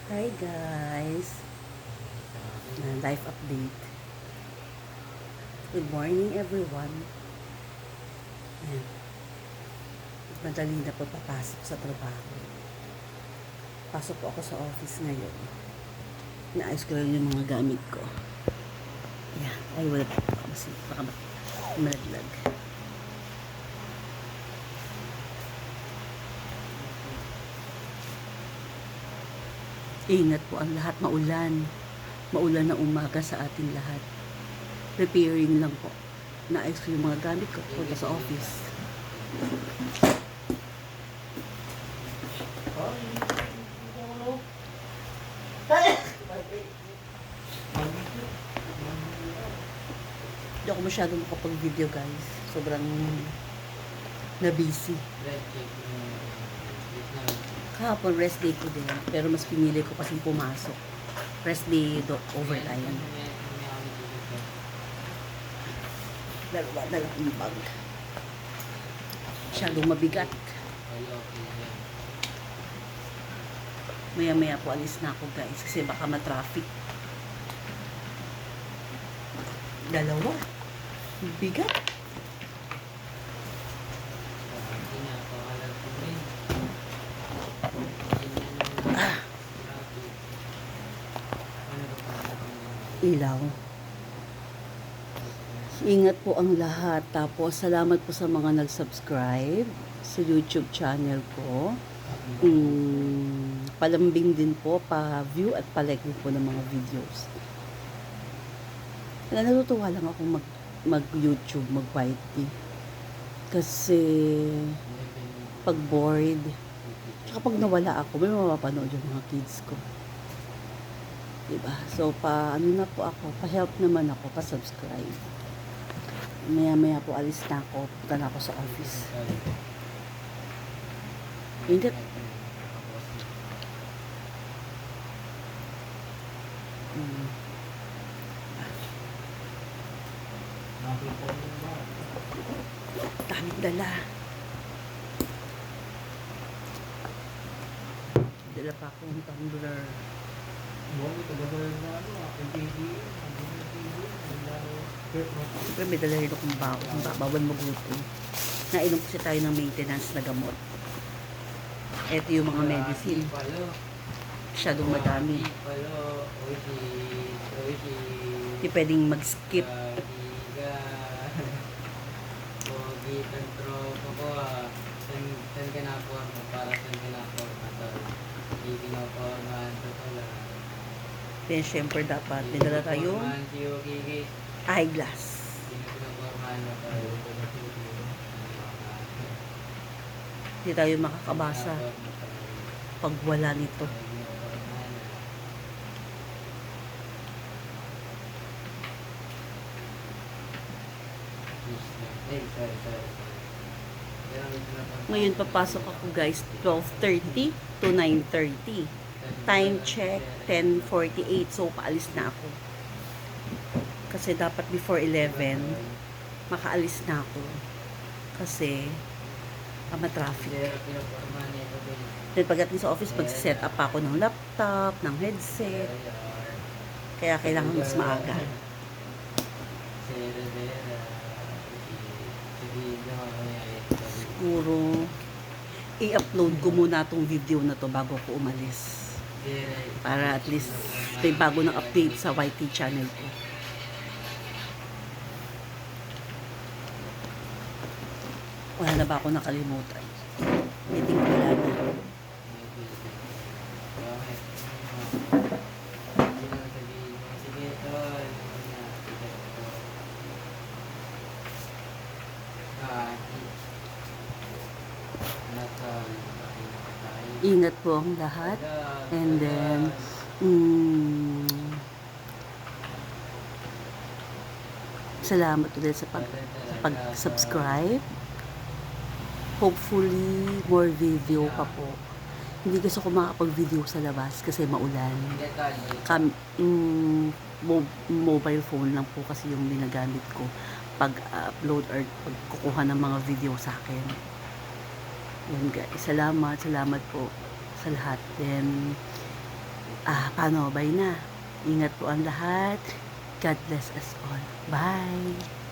Hi guys, life update. Good morning everyone. Ayan, madali na po papasok sa trabaho. Pasok po ako sa office ngayon. Naayos ko lang yung mga gamit ko. Ayan, ay wala po. Baka malaglag. Ingat po ang lahat, maulan. Maulan na umaga sa ating lahat. Preparing lang po. Naayos ko yung mga gamit ko punta sa office. Hindi ako masyadong makapag-video guys. Sobrang na-busy. Kahapon rest day ko din. Pero mas pinili ko kasi pumasok. Rest day overtime. Dala kong bag. Masyadong mabigat. Maya-maya po alis na ako guys. Kasi baka matraffic. Dalawa. Bigat. Ilaw. Ingat po ang lahat. Tapos, salamat po sa mga nag-subscribe sa YouTube channel ko. Palambing din po, pa-view at pa-like din po ng mga videos. Natutuwa lang ako mag-YouTube, mag-YT. Kasi, pag bored, tsaka pag nawala ako, may mapapanood yung mga kids ko. Diba? So, ano na po ako, pa-help naman ako, pa-subscribe. Maya-maya po alis na ako, punta na ako sa office. Ingat. Daming dala. Dala pa akong tumbler. Pero may dala rin akong baon. Bawal magutom. Nainom kasi tayo ng maintenance na gamot. Ito yung mga medicine. Masyadong madami. Hindi pwedeng mag-skip. Then, syempre dapat nagdala tayong eyeglass. Hindi tayo makakabasa pag wala nito. Ngayon papasok ako guys 12:30 to 9:30. Time check 10:48, so paalis na ako. Kasi dapat before 11 makaalis na ako. Kasi ma-traffic. Then pagdating sa office, mag-set up ako ng laptop, ng headset. Kaya kailangan mas maaga. Siguro i-upload ko muna tong video na to bago ko umalis. Para at least may bago ng update sa YT channel ko. Wala na ba ako nakalimutan? I think wala na. Ingat po ang lahat. And then, salamat ulit sa pag-subscribe. Hopefully, more video pa po. Hindi kasi ako makapag-video sa labas kasi maulan. Mobile phone lang po kasi yung ginagamit ko pag-upload or pagkukuha ng mga video sa akin. Yan guys, salamat po sa lahat. Then, paano, bye na. Ingat po ang lahat. God bless us all. Bye!